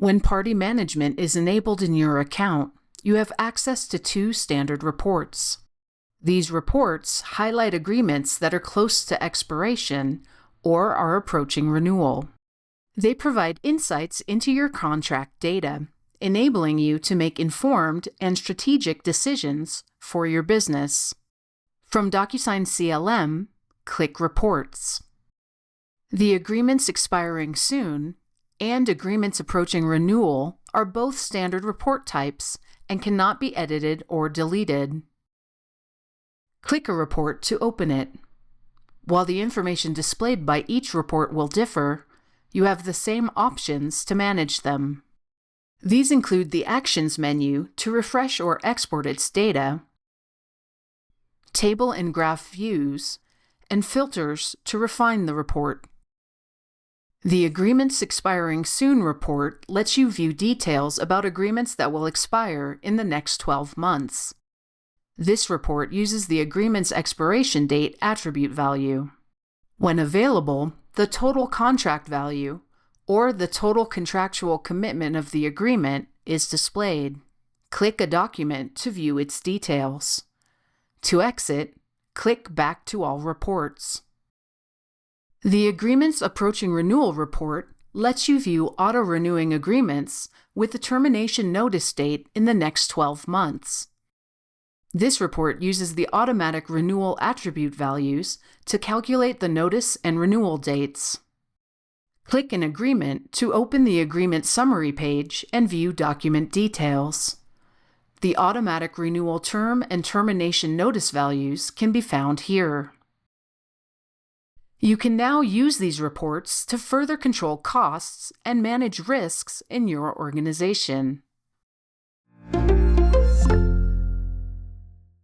When party management is enabled in your account, you have access to two standard reports. These reports highlight agreements that are close to expiration or are approaching renewal. They provide insights into your contract data, enabling you to make informed and strategic decisions for your business. From DocuSign CLM, click Reports. The agreements expiring soon and agreements approaching renewal are both standard report types and cannot be edited or deleted. Click a report to open it. While the information displayed by each report will differ, you have the same options to manage them. These include the Actions menu to refresh or export its data, table and graph views, and filters to refine the report. The Agreements Expiring Soon report lets you view details about agreements that will expire in the next 12 months. This report uses the agreement's expiration date attribute value. When available, the total contract value, or the total contractual commitment of the agreement, is displayed. Click a document to view its details. To exit, click Back to All Reports. The Agreements Approaching Renewal report lets you view auto-renewing agreements with the termination notice date in the next 12 months. This report uses the automatic renewal attribute values to calculate the notice and renewal dates. Click an agreement to open the agreement summary page and view document details. The automatic renewal term and termination notice values can be found here. You can now use these reports to further control costs and manage risks in your organization.